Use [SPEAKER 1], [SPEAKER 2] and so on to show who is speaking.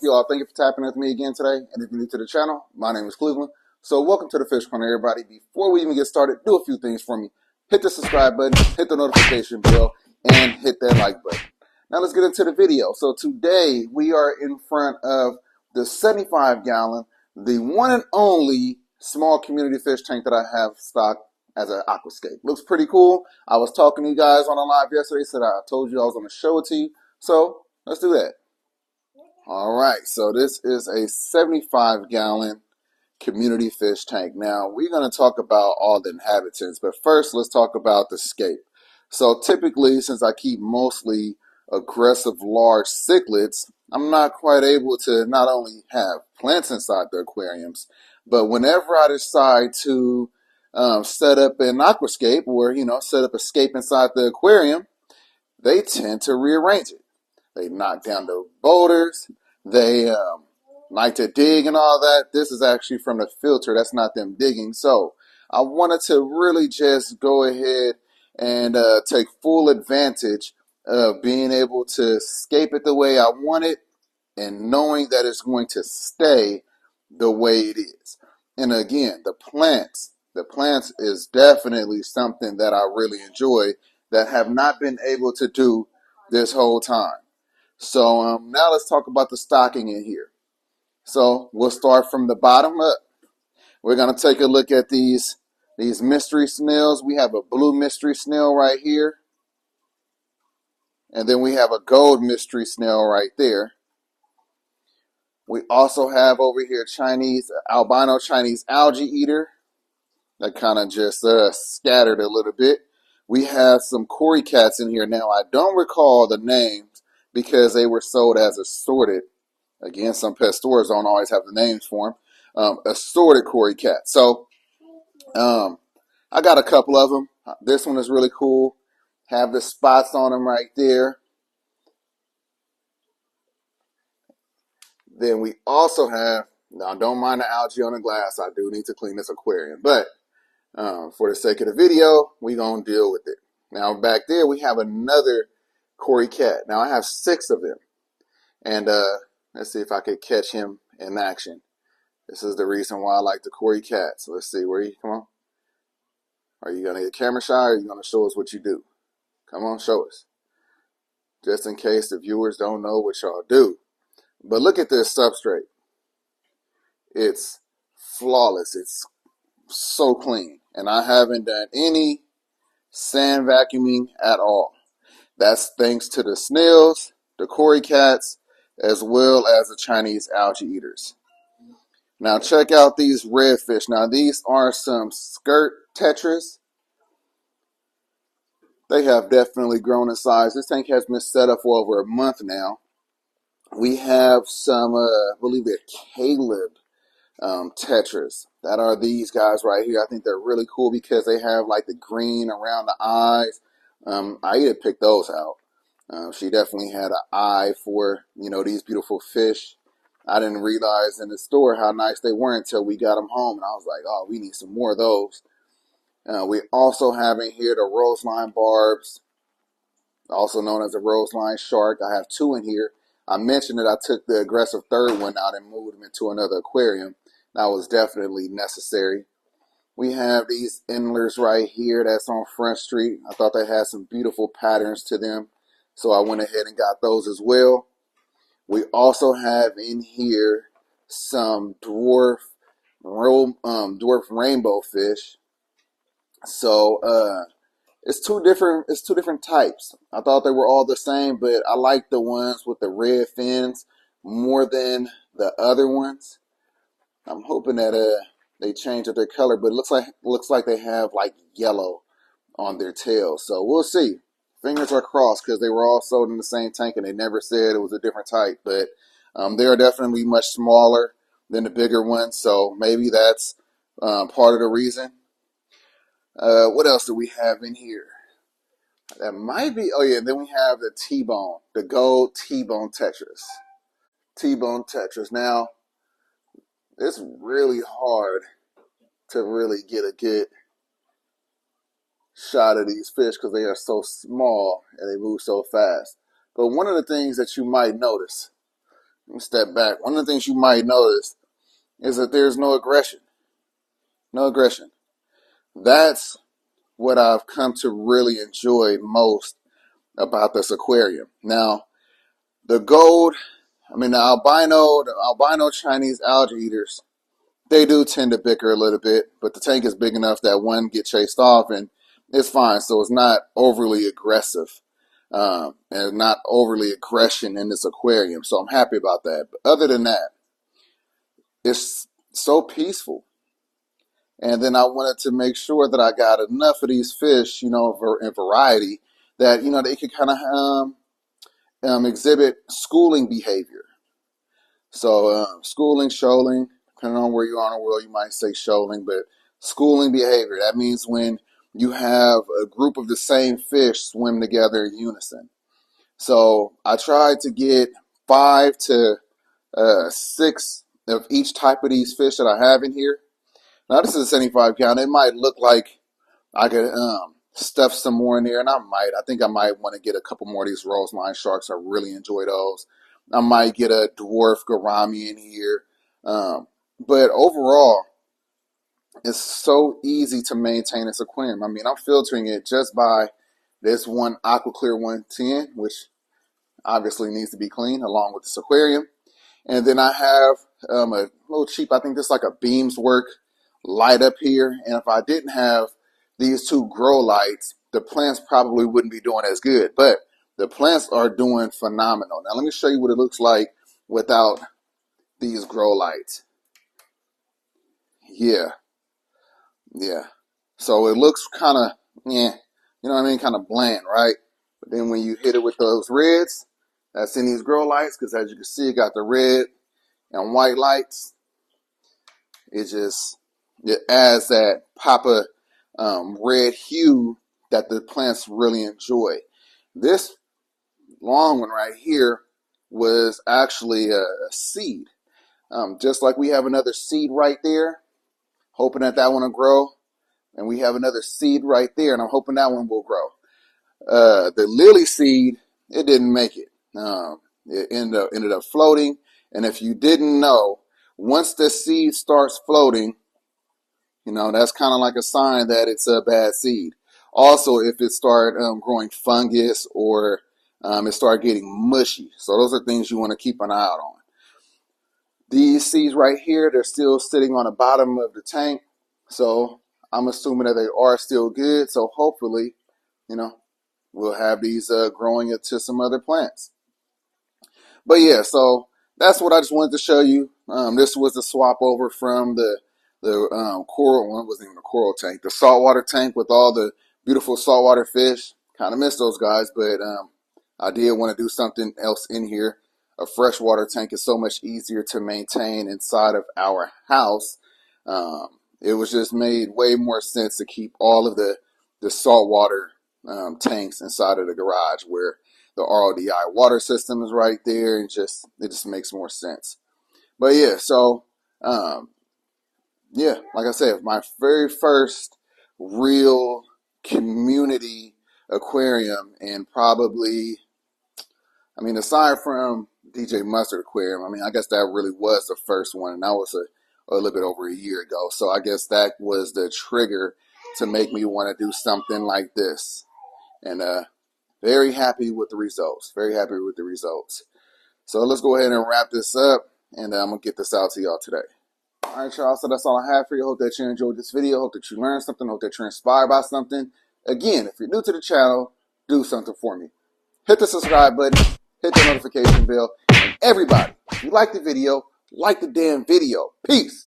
[SPEAKER 1] you all? Thank you for tapping with me again today. And if you're new to the channel, my name is Cleveland. So welcome to the Fish Corner, everybody. Before we even get started, do a few things for me. Hit the subscribe button, hit the notification bell, and hit that like button. Now let's get into the video. So today we are in front of the 75-gallon, the one and only small community fish tank that I have stocked as an aquascape. Looks pretty cool. I was talking to you guys on a live yesterday, said I told you I was going to show it to you. So let's do that. All right, so this is a 75-gallon community fish tank. Now, we're going to talk about all the inhabitants, but first, let's talk about the scape. So typically, since I keep mostly aggressive large cichlids, I'm not quite able to not only have plants inside the aquariums, but whenever I decide to set up an aquascape or, set up a scape inside the aquarium, they tend to rearrange it. They knock down the boulders. They like to dig and all that. This is actually from the filter. That's not them digging. So I wanted to really just go ahead and take full advantage of being able to scape it the way I want it and knowing that it's going to stay the way it is. And again, the plants is definitely something that I really enjoy that have not been able to do this whole time. So now let's talk about the stocking in here. So we'll start from the bottom up. We're going to take a look at these mystery snails. We have a blue mystery snail right here. And then we have a gold mystery snail right there. We also have over here albino Chinese algae eater. That kind of just scattered a little bit. We have some cory cats in here. Now, I don't recall the names because they were sold as assorted. Again, some pet stores don't always have the names for them. Assorted cory cats. So, I got a couple of them. This one is really cool. Have the spots on them right there. Then we also have, now don't mind the algae on the glass. I do need to clean this aquarium. But for the sake of the video, we're going to deal with it. Now, back there, we have another cory cat. Now, I have 6 of them. And let's see if I could catch him in action. This is the reason why I like the cory cats. Let's see, come on. Are you going to get camera shy or are you going to show us what you do? Come on, show us. Just in case the viewers don't know what y'all do. But look at this substrate. It's flawless. It's so clean. And I haven't done any sand vacuuming at all. That's thanks to the snails, the cory cats, as well as the Chinese algae eaters. Now check out these redfish. Now these are some skirt tetras. They have definitely grown in size. This tank has been set up for over a month now. We have some, I believe they're Caleb tetras. That are these guys right here. I think they're really cool because they have like the green around the eyes. I either picked those out. She definitely had an eye for, these beautiful fish. I didn't realize in the store how nice they were until we got them home. And I was like, oh, we need some more of those. We also have in here the roseline barbs, also known as the roseline shark. I have 2 in here. I mentioned that I took the aggressive third one out and moved him into another aquarium. That was definitely necessary. We have these endlers right here that's on Front Street. I thought they had some beautiful patterns to them, so I went ahead and got those as well. We also have in here some dwarf rainbow fish. So it's two different types. I thought they were all the same, but I like the ones with the red fins more than the other ones. I'm hoping that they change up their color, but it looks like they have like yellow on their tails. So we'll see. Fingers are crossed because they were all sold in the same tank and they never said it was a different type. But they are definitely much smaller than the bigger ones, so maybe that's part of the reason. What else do we have in here? That might be, oh yeah, then we have the T-bone, the gold T-bone tetras. T-bone tetras. Now, it's really hard to really get a good shot of these fish because they are so small and they move so fast. But one of the things that you might notice let me step back. One of the things you might notice is that there's no aggression. No aggression. That's what I've come to really enjoy most about this aquarium. Now, the albino Chinese algae eaters, they do tend to bicker a little bit, but the tank is big enough that one get chased off and it's fine. So it's not overly aggressive, and not overly aggression in this aquarium. So I'm happy about that. But other than that, it's so peaceful. And then I wanted to make sure that I got enough of these fish, in variety, that, they could kind of exhibit schooling behavior. So schooling, shoaling, depending on where you are in the world, you might say shoaling, but schooling behavior. That means when you have a group of the same fish swim together in unison. So I tried to get 5 to 6 of each type of these fish that I have in here. Now this is a 75 count. It might look like I could stuff some more in there, and I think I might want to get a couple more of these roseline sharks. I really enjoy those. I might get a dwarf gourami in here. But overall, it's so easy to maintain this aquarium. I mean, I'm filtering it just by this one AquaClear 110, which obviously needs to be cleaned, along with this aquarium. And then I have a little cheap, I think this is like a Beamswork light up here. And if I didn't have these 2 grow lights, the plants probably wouldn't be doing as good. But the plants are doing phenomenal. Now let me show you what it looks like without these grow lights. Yeah. So it looks kind of, kind of bland, right? But then when you hit it with those reds, that's in these grow lights, because as you can see, it got the red and white lights. It adds that pop of red hue that the plants really enjoy. This long one right here was actually a seed. Just like we have another seed right there, hoping that one will grow. And we have another seed right there, and I'm hoping that one will grow. The lily seed, it didn't make it. It ended up floating. And if you didn't know, once the seed starts floating, that's kind of like a sign that it's a bad seed. Also, if it started growing fungus or it started getting mushy. So those are things you want to keep an eye out on. These seeds right here, they're still sitting on the bottom of the tank. So I'm assuming that they are still good. So hopefully, we'll have these growing into some other plants. But yeah, so that's what I just wanted to show you. This was the swap over from the coral one. It wasn't even a coral tank. The saltwater tank with all the beautiful saltwater fish. Kind of miss those guys, but I did want to do something else in here. A freshwater tank is so much easier to maintain inside of our house. It was just made way more sense to keep all of the saltwater tanks inside of the garage, where the RODI water system is right there, and it just makes more sense. But yeah, so like I said, my very first real community aquarium, and probably, aside from DJ Mustard Aquarium, I guess that really was the first one, and that was a little bit over a year ago. So I guess that was the trigger to make me want to do something like this. And very happy with the results. Very happy with the results. So let's go ahead and wrap this up, and I'm going to get this out to y'all today. All right, y'all. So that's all I have for you. Hope that you enjoyed this video. Hope that you learned something. Hope that you're inspired by something. Again, if you're new to the channel, do something for me. Hit the subscribe button. Hit the notification bell. And everybody, if you like the video, like the damn video. Peace.